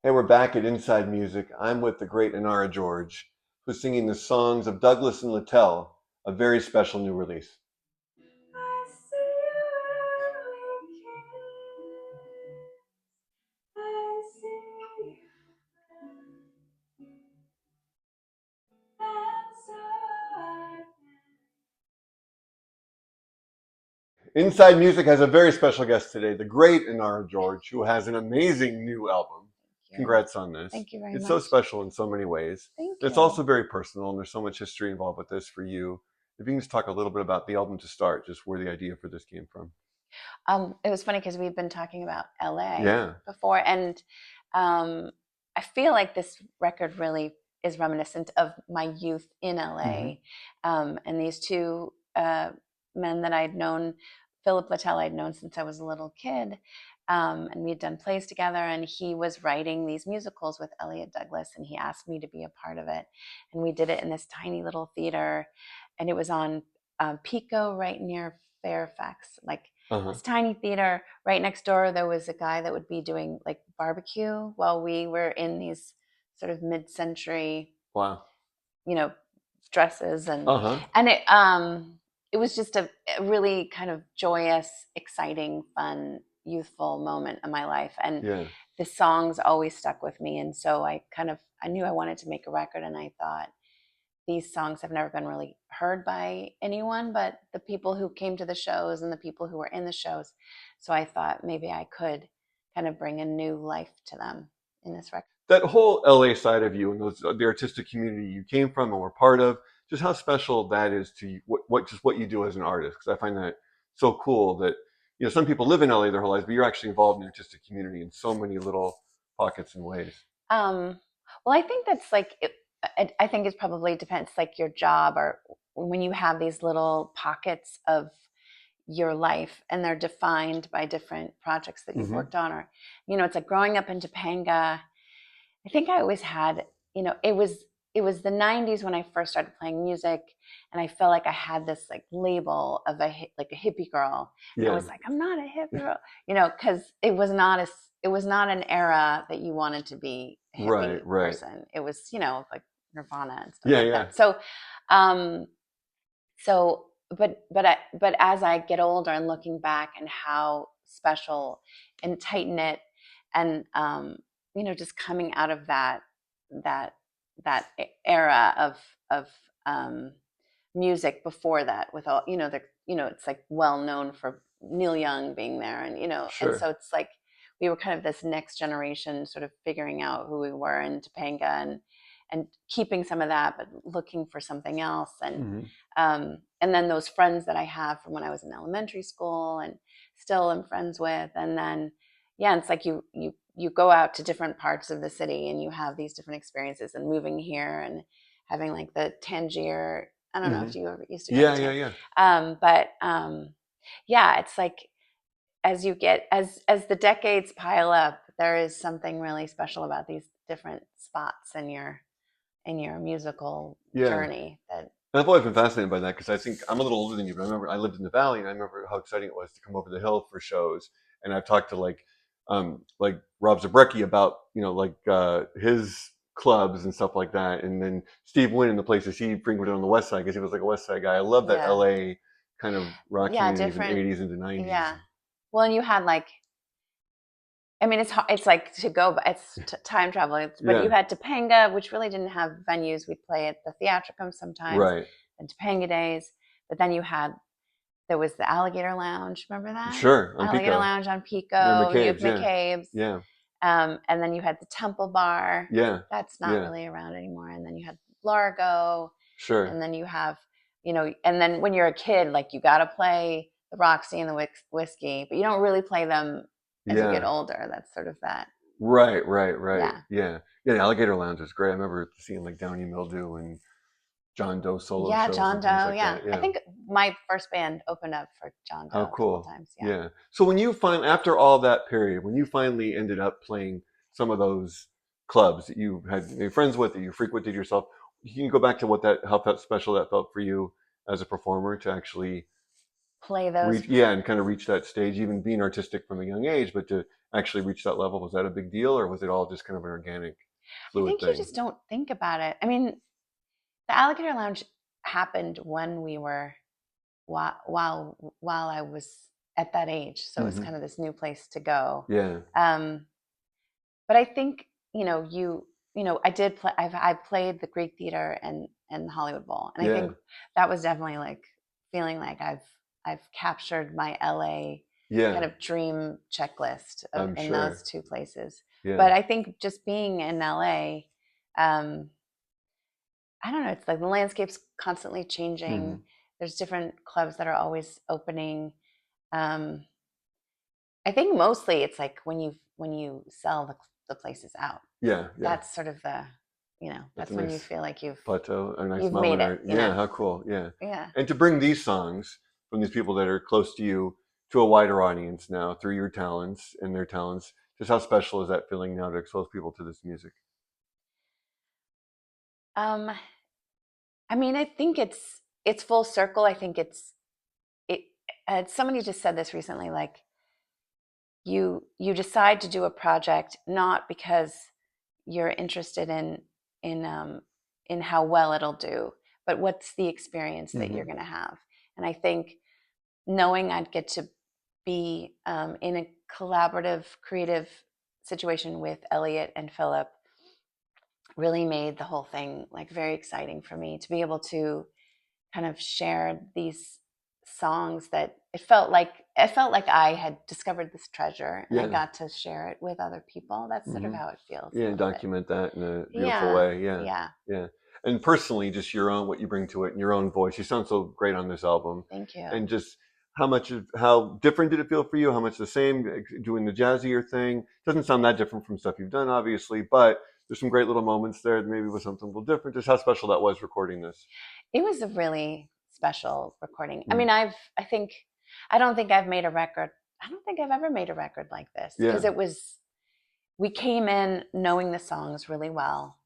Hey, we're back at Inside Music. I'm with the great Inara George, who's singing the songs of Douglas and Littell, a very special new release. I see where we kiss. I see and so I Inside Music has a very special guest today, the great Inara George, who has an amazing new album. thank you. Congrats on this. Thank you very It's so much. special in so many ways. Thank It's you. also very personal, and there's so much history involved with this for you. If you can just talk a little bit about the album to start, just where the idea for this came from. It was funny because we've been talking about LA Yeah. before, and um, I feel like this record really is reminiscent of my youth in Hmm. LA. And these two men that I'd known, Philip Littell, I'd known since I was a little kid. And we had done plays together, and he was writing these musicals with Elliot Douglas, and he asked me to be a part of it. And we did it in this tiny little theater, and it was on Pico, right near Fairfax, like Uh-huh. this tiny theater. Right next door there was a guy that would be doing like barbecue while we were in these sort of mid-century, Wow. you know, dresses. and Uh-huh. and it was just a really kind of joyous, exciting, fun, youthful moment in my life. And Yeah. the songs always stuck with me, and so I knew I wanted to make a record, and I thought these songs have never been really heard by anyone but the people who came to the shows and the people who were in the shows. So I thought maybe I could kind of bring a new life to them in this record. That whole LA side of you and those the artistic community you came from and were part of, just how special that is to you, what you do as an artist. Because I find that so cool that some people live in LA their whole lives, but you're actually involved in the artistic community in so many little pockets and ways. Um, well, I think that's like, I think it probably depends, like your job, or when you have these little pockets of your life and they're defined by different projects that you've Hmm. worked on. Or, it's like growing up in Topanga. I think I always had, it was the 90s when I first started playing music, and I felt like I had this like label of like a hippie girl. And I Yeah. was like, I'm not a hippie girl, because it was not an era that you wanted to be a Right. hippie Right. person. It was, like Nirvana and stuff Yeah. like Yeah. that. Um, but as I get older and looking back, and how special and tight knit, and just coming out of that that era of um, music before that, with all, it's like well known for Neil Young being there, and Sure. so it's like we were kind of this next generation sort of figuring out who we were in Topanga, and keeping some of that, but looking for something else. Hmm. And then those friends that I have from when I was in elementary school and still am friends with. And then, yeah, it's like you go out to different parts of the city, and you have these different experiences, and moving here and having like the Tangier. I don't know Hmm. if you ever used to go to Yeah. Yeah. Tangier. Yeah. But yeah, it's like as the decades pile up, there is something really special about these different spots in your musical Yeah. journey that. I've always been fascinated by that because I think I'm a little older than you, but I remember I lived in the valley and I remember how exciting it was to come over the hill for shows. And I've talked to like Rob Zabrecki about his clubs and stuff like that, and then Steve Wynn and the places he frequented on the West Side because he was like a West Side guy. I love that Yeah, L.A. kind of rock yeah, community of the different. '80s into '90s. Yeah. Well, and you had like, I mean, it's like to go, but it's time travel. But you Yeah, had Topanga, which really didn't have venues. We'd play at the Theatricum sometimes, right. and Topanga days. But then there was the Alligator Lounge. Remember that? Sure, on Alligator Pico Lounge on near Pico. You have McCabe's. Yeah, McCabe's. yeah, And then you had the Temple Bar. yeah, That's not yeah. really around anymore. And then you had Largo. Sure. And then you have, and then when you're a kid, like you got to play the Roxy and the Whiskey, but you don't really play them as you get Yeah. older. That's sort of that. Right, right, right. Yeah. Yeah. Yeah, the Alligator Lounge was great. I remember seeing like Downy Mildew and John Doe solo Yeah, shows John and things Doe. like Yeah. that. I Yeah. think my first band opened up for John How Doe a couple of cool. times. Yeah. Yeah. So when you after all that period, when you finally ended up playing some of those clubs that you had friends with, that you frequented yourself, you can go back to how special that felt for you as a performer to actually play those. reach, yeah, and kind of reach that stage, even being artistic from a young age, but to actually reach that level, was that a big deal, or was it all just kind of an organic, I fluid think you thing? just don't think about it. I mean, the Alligator Lounge happened when we were while I was at that age, so it's Hmm. kind of this new place to go. Yeah, Um, but I think I did play. I played the Greek Theater and the Hollywood Bowl, and I yeah, think that was definitely like feeling like I've captured my LA yeah. kind of dream checklist I'm in sure. those two places. Yeah. But I think just being in LA, um, I don't know. It's like the landscape's constantly changing. Hmm. There's different clubs that are always opening. Um, I think mostly it's like when you sell the places out. Yeah, yeah. That's sort of the, That's a that's when you nice feel like plateau, a nice you've made moment. it. Or yeah, how cool. Yeah, Yeah. and to bring these songs from these people that are close to you to a wider audience now through your talents and their talents. Just how special is that feeling now to expose people to this music? Um, I mean, I think it's full circle. I think it. Somebody just said this recently, like you decide to do a project not because you're interested in um, in how well it'll do, but what's the experience that Hmm. you're going to have. And I think knowing I'd get to be in a collaborative, creative situation with Elliot and Philip really made the whole thing like very exciting for me to be able to kind of share these songs that it felt like I had discovered this treasure and I Yeah, got to share it with other people. That's sort of hmm, how it feels a yeah. little bit. Document that in a beautiful Yeah, way. Yeah, yeah. yeah. And personally, just your own, what you bring to it, and your own voice. You sound so great on this album, Thank and you. just how different did it feel for you? How much the same, doing the jazzier thing? Doesn't sound that different from stuff you've done, obviously, but there's some great little moments there that maybe was something a little different. Just how special that was recording this. It was a really special recording. I Mm. mean, I don't think I've made a record. I don't think I've ever made a record like this because Yeah. we came in knowing the songs really well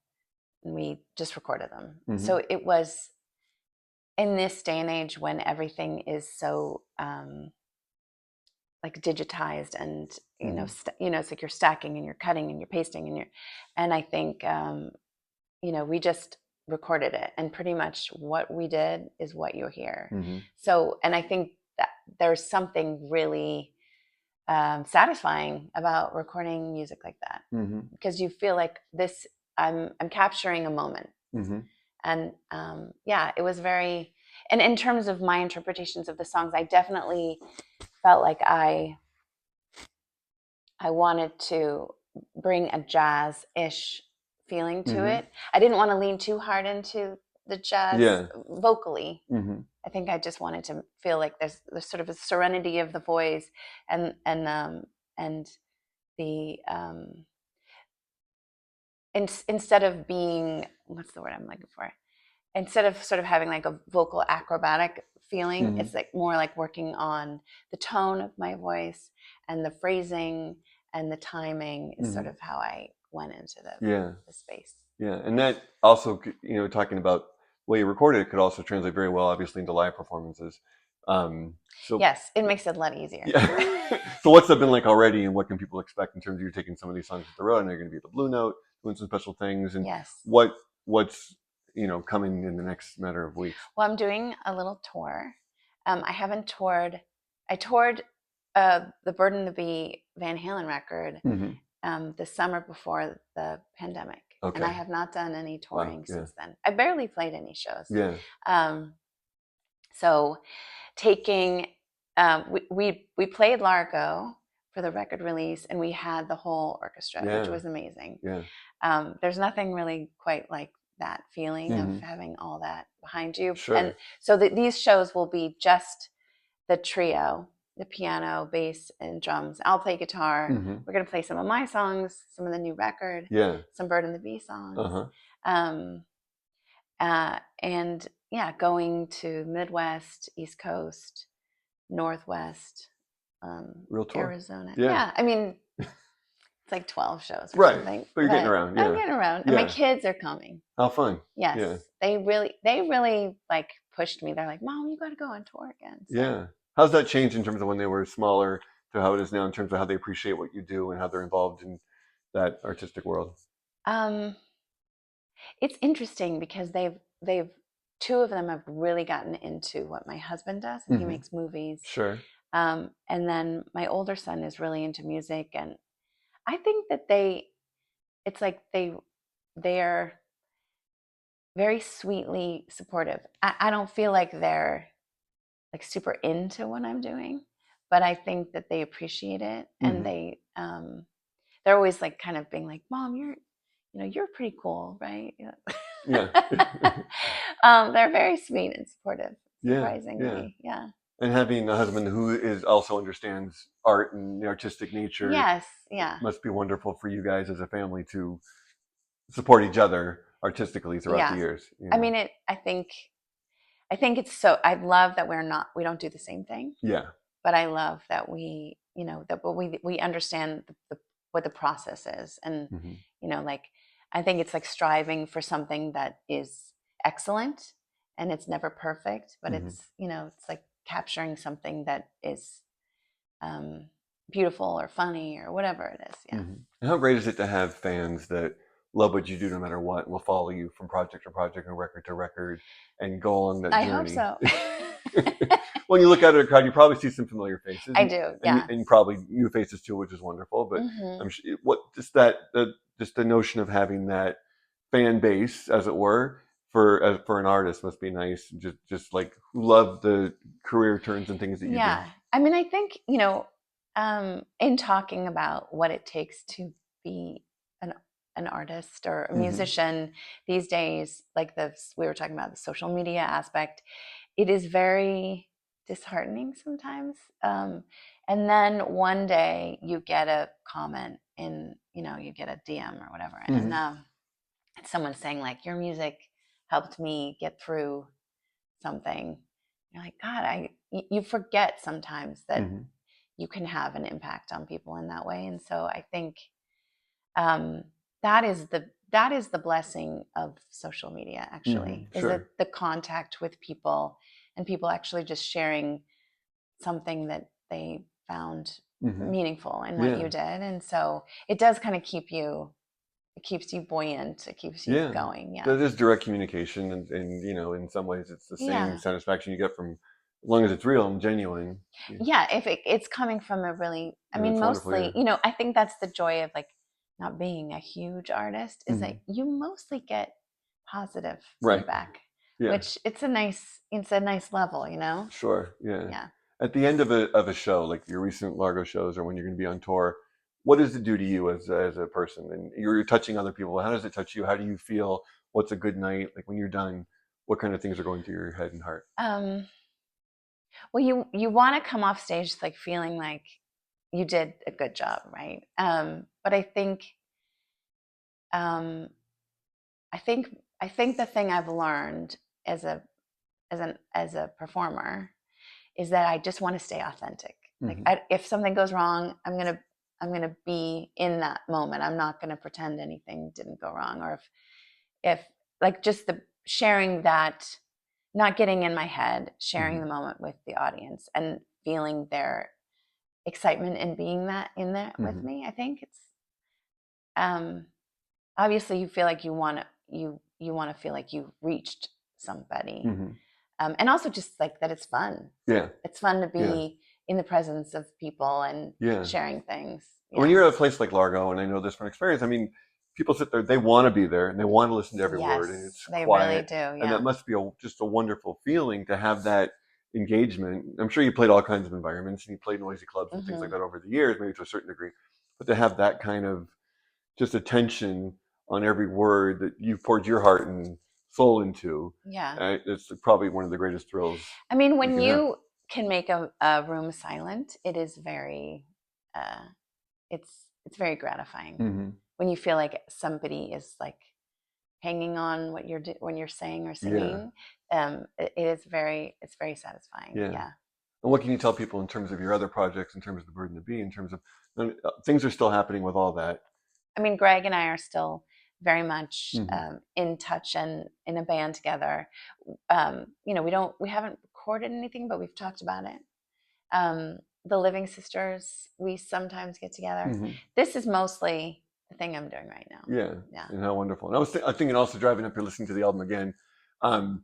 and we just recorded them. Hmm. So it was in this day and age when everything is so like digitized and Hmm. it's like you're stacking and you're cutting and you're pasting and I think we just recorded it and pretty much what we did is what you'll hear. Hmm. So and I think that there's something really satisfying about recording music like that Hmm. because you feel like this I'm capturing a moment. Hmm. And yeah, it was very, and in terms of my interpretations of the songs, I definitely felt like I wanted to bring a jazz-ish feeling to Hmm. it. I didn't want to lean too hard into the jazz Yeah. vocally. Hmm. I think I just wanted to feel like there's sort of a serenity of the voice and the instead of being, what's the word I'm looking for? Instead of sort of having like a vocal acrobatic feeling, Hmm. it's like more like working on the tone of my voice and the phrasing and the timing is sort Hmm. of how I went into Yeah. the space. Yeah. And that also, talking about the way you recorded it could also translate very well, obviously, into live performances. So Yes, it makes it a lot easier. yeah. So what's that been like already, and what can people expect in terms of you taking some of these songs to the road, and they're going to be at the Blue Note doing some special things, and Yes. what's coming in the next matter of weeks? Well, I'm doing a little tour. I haven't toured. I toured the Bird and the Bee Van Halen record Hmm. the summer before the pandemic, and I Okay. have not done any Wow. touring Yeah. since then. I barely played any shows. Yeah. Um, so taking we played Largo for the record release, and we had the whole orchestra, which Yeah. was amazing. Yeah. There's nothing really quite like that feeling of Hmm. having all that behind you. And Sure. so these shows will be just the trio, the piano, bass, and drums. I'll play guitar. Hmm. We're going to play some of my songs, some of the new record, Yeah. some Bird and the Bee songs. Uh-huh. Um, and yeah, going to Midwest, East Coast, Northwest, Real tour. Arizona. Yeah. Yeah, I mean, it's like 12 shows or Right. something, But you're getting but around. I'm Yeah. getting around. And my Yeah. kids are coming. How fun. Yes, Yeah. they really like pushed me. They're like, "Mom, you got to go on tour again." So Yeah. How's that changed in terms of when they were smaller to how it is now in terms of how they appreciate what you do and how they're involved in that artistic world? Um, it's interesting because they've two of them have really gotten into what my husband does, and he Hmm. makes movies. Sure. And then my older son is really into music, and I think that it's like they're very sweetly supportive. I don't feel like they're like super into what I'm doing, but I think that they appreciate it, and Hmm. they're always like kind of being like, "Mom, you're pretty cool, right?" Yeah. They're very sweet and supportive, Yeah. Yeah. surprisingly. Yeah. And having a husband who is also understands art and the artistic nature Yes. Yeah. must be wonderful for you guys as a family to support each other artistically throughout the Yeah. years. I Yeah. mean, I think it's so. I love that we don't do the same thing, Yeah. but I love that we understand what the process is, and Hmm. like I think it's like striving for something that is excellent, and it's never perfect, but Hmm. it's like capturing something that is um, beautiful or funny or whatever it is. Yeah, Hmm. And how great is it to have fans that love what you do no matter what, and will follow you from project to project and record to record and go along that I hope journey? so. When you look out at a crowd, you probably see some familiar faces I do. Yeah. and probably new faces too, which is wonderful. But Hmm. I'm sure what just that just the notion of having that fan base, as it were, for an artist must be nice. Just like who love the career turns and things that you do. Yeah. I mean, I think, in talking about what it takes to be an an artist or a Hmm. musician these days, like this, we were talking about the social media aspect, it is very disheartening sometimes. And then one day you get a comment you get a DM or whatever, and Hmm. someone's saying like, your music helped me get through something. You're like, God, you forget sometimes that Hmm. you can have an impact on people in that way. And so I think um, that is the blessing of social media, Hmm. actually, is that Sure. the contact with people, and people actually just sharing something that they found Hmm. meaningful in what Yeah. you did. And so it does kind of it keeps you buoyant, it keeps you Yeah. going. Yeah. That is direct communication, and in some ways, it's the same Yeah. satisfaction you get from as long as it's real and genuine. Yeah. Yeah, if it's coming from a really, I And mean, it's wonderful. mostly, Yeah. I think that's the joy of like not being a huge artist, is that Hmm. you mostly get positive Right. feedback, Yeah. which it's a nice level, Sure. Yeah. yeah. At the end of a show, like your recent Largo shows, or when you're going to be on tour, what does it do to you as a person? And you're touching other people. How does it touch you? How do you feel? What's a good night? Like when you're done, what kind of things are going through your head and heart? um well, you want to come off stage like feeling like you did a good job, right? But um I think I think the thing I've learned as a performer is that I just want to stay authentic. Like, Hmm. if something goes wrong, I'm gonna be in that moment. I'm not gonna pretend anything didn't go wrong, or if like just the sharing that, not getting in my head, sharing Hmm. the moment with the audience and feeling their excitement and being that in there with Hmm. me. I think it's um, obviously you feel like you want to feel like you've reached somebody, Hmm. and also just like that it's fun. Yeah. It's fun to Yeah. be in the presence of people and Yeah. sharing things. When Yeah. you're at a place like Largo, and I know this from experience, I mean, people sit there, they want to be there, and they want to listen to every word, and Yes, it's they really quiet, do. and that Yeah. must be just a wonderful feeling to have that engagement. I'm sure you played all kinds of environments, and you played noisy clubs and things like Hmm. that over the years, maybe to a certain degree, but to have that kind of just attention on every word that you've poured your heart and soul into, Yeah. it's probably one of the greatest thrills I mean, you when can have. you can make a room silent, it is very, uh, it's very gratifying Hmm. when you feel like somebody is like hanging on what when you're saying or Yeah, singing. It's very satisfying. yeah. Yeah. And what can you tell people in terms of your other projects, in terms of the Bird and the Bee, in terms of things are still happening with all that? I mean, Greg and I are still very much Hmm. in touch and in a band together. We haven't recorded anything, but we've talked about it. The Living Sisters, we sometimes get together. Mm-hmm. This is mostly the thing I'm doing right now. Yeah. Yeah. And how wonderful. And I was thinking also driving up here listening to the album again. I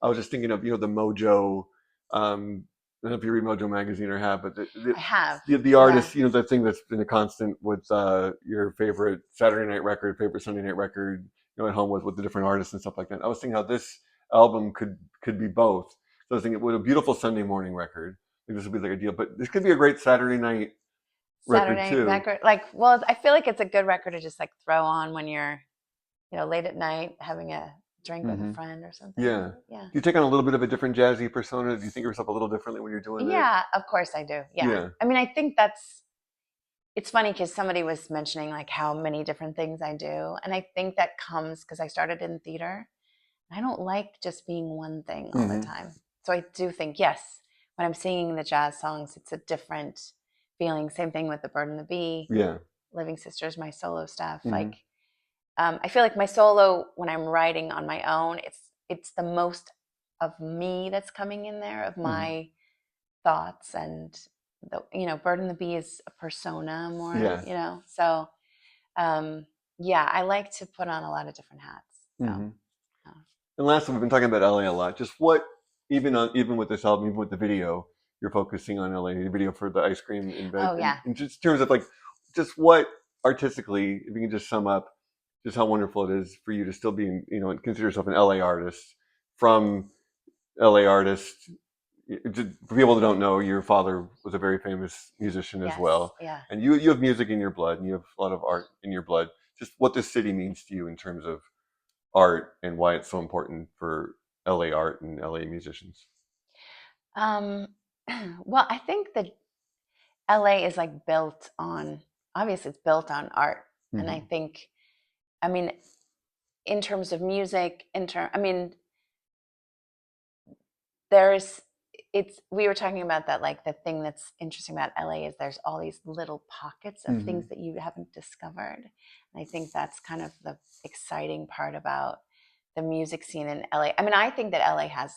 was just thinking of the Mojo. I don't know if you read Mojo magazine or have, but I have. the artist, the thing that's been a constant with your favorite Saturday night record, favorite Sunday night record, at home with the different artists and stuff like that. I was thinking how this album could be both. So I was thinking with a beautiful Sunday morning record, this would be like a deal, but this could be a great Saturday night record Saturday too. record, well, I feel like it's a good record to just like throw on when you're, late at night having a drink with a friend or something. Yeah. Yeah. Do you take on a little bit of a different jazzy persona? Do you think of yourself a little differently when you're doing it? Yeah, of course I do. Yeah. Yeah. I mean, I think it's funny because somebody was mentioning like how many different things I do. And I think that comes because I started in theater. I don't like just being one thing all the time. So I do think, yes, when I'm singing the jazz songs, it's a different feeling. Same thing with The Bird and the Bee. Yeah. Living Sisters, my solo stuff. Like, I feel like my solo, when I'm writing on my own, it's the most of me that's coming in there, of my thoughts, and Bird and the Bee is a persona more. Yeah. So yeah, I like to put on a lot of different hats. So. And lastly, we've been talking about LA a lot. Just what, even with this album, even with the video, you're focusing on LA. The video for the ice cream in bed. Oh yeah. And just in terms of like, just what artistically, if you can just sum up, just how wonderful it is for you to still be, consider yourself an LA artist from LA artist. For people that don't know, your father was a very famous musician as well. Yeah. And you have music in your blood, and you have a lot of art in your blood. Just what this city means to you in terms of art and why it's so important for LA art and LA musicians. Well, I think that LA is like obviously it's built on art. And I think, I mean, in terms of music, we were talking about that, like the thing that's interesting about LA is there's all these little pockets of things that you haven't discovered. And I think that's kind of the exciting part about the music scene in LA. I mean, I think that LA has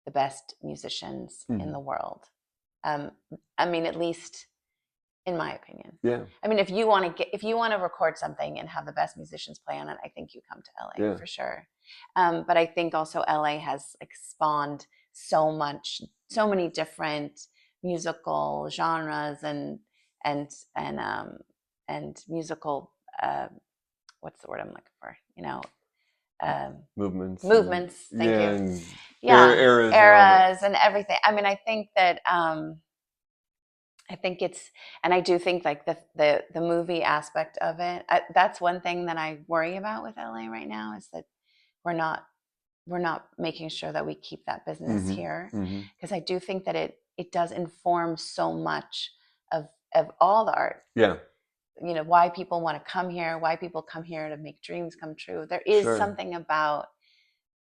the best musicians in the world. I mean, at least in my opinion. Yeah. I mean, if you want to record something and have the best musicians play on it, I think you come to LA for sure. But I think also LA has like spawned so many different musical genres and musical what's the word I'm looking for? Movements. Thank you. Yeah. Eras and everything. I mean, I think that and I do think like the movie aspect of it. That's one thing that I worry about with LA right now, is that we're not making sure that we keep that business here, because I do think that it does inform so much of all the art. Yeah. Why people want to come here, why people come here to make dreams come true. There is something about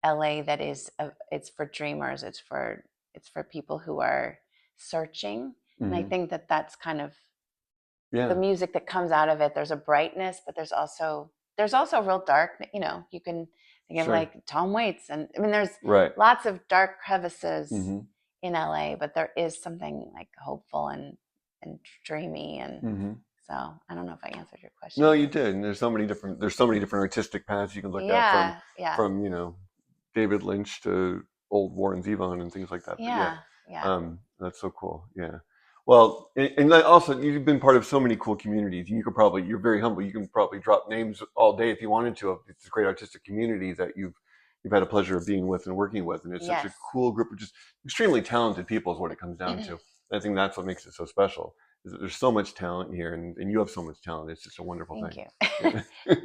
LA that is it's for dreamers. It's for people who are searching. And I think that that's kind of the music that comes out of it. There's a brightness, but there's also real dark. You can think of like Tom Waits, and I mean, there's lots of dark crevices in LA, but there is something like hopeful and dreamy, and so I don't know if I answered your question. No, you did. And there's so many different artistic paths you can look at from David Lynch to old Warren Zevon and things like that. Yeah. That's so cool. Yeah. Well, and also you've been part of so many cool communities. You're very humble. You can probably drop names all day if you wanted to. It's a great artistic community that you've had a pleasure of being with and working with. And it's such a cool group of just extremely talented people is what it comes down to. And I think that's what makes it so special. Is that there's so much talent here, and you have so much talent. It's just a wonderful thing. Thank you.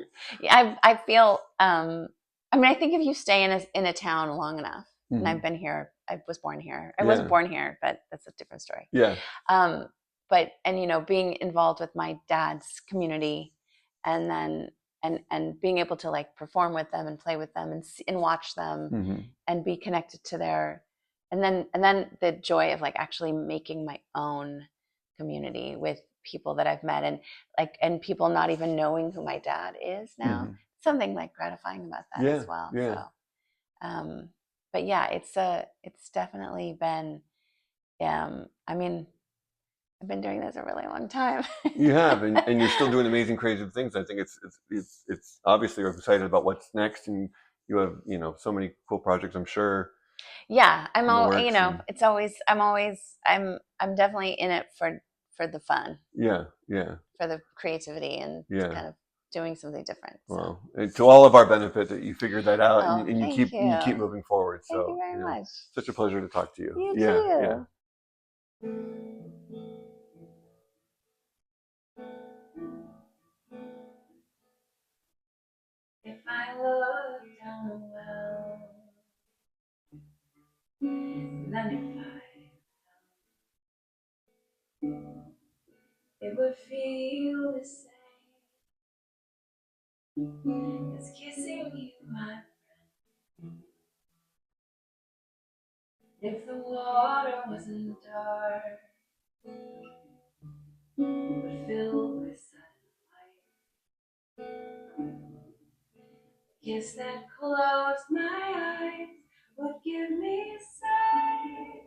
Yeah, I feel. I mean, I think if you stay in a town long enough, and I've been here. I was born here. I wasn't born here, but that's a different story. Yeah. But being involved with my dad's community, and then and being able to like perform with them and play with them and watch them and be connected to their, and then the joy of like actually making my own community with people that I've met, and people not even knowing who my dad is now. Something like gratifying about that as well. Yeah. So, but yeah, it's definitely been I mean, I've been doing this a really long time. You have, and you're still doing amazing, creative things. I think it's obviously you're excited about what's next, and you have so many cool projects. I'm sure Yeah, I'm in the all, works, and it's always, I'm definitely in it for the fun, yeah, yeah, for the creativity, and yeah. kind of doing something different. So, Well, and to all of our benefit that you figured that out, oh, and thank you keep you. moving forward. Thank you So very much. such a pleasure to talk to you. You Yeah, yeah. too. If I look down a well, then it would feel the same as kissing you, my. If the water wasn't dark, but filled with sudden light, the kiss that closed my eyes would give me sight.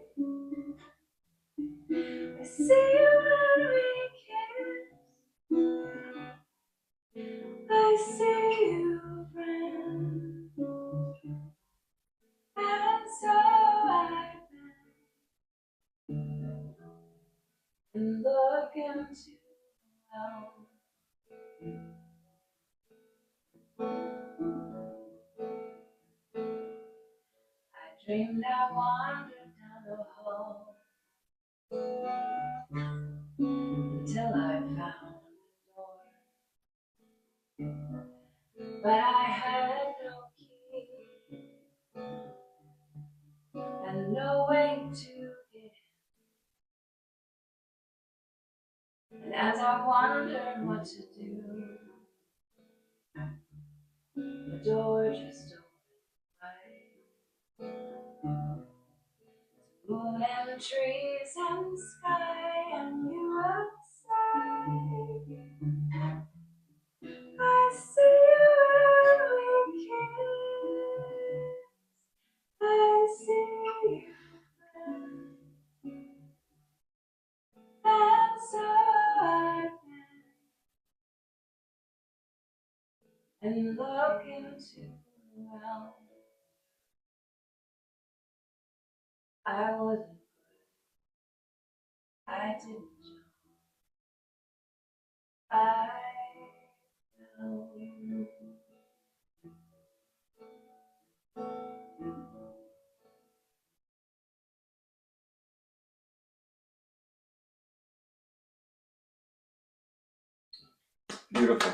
I see you when we kiss. I see you, friend, and so I bend and look into well. I dreamed I wandered down the hall until I found the door, but I had no key and no way to get in. And as I wondered what to do, the door just opened wide. Moon and trees and sky and you outside. I see you when we kiss. I see you, and so I bend and look into well. I wasn't good. I didn't jump. I fell. Beautiful.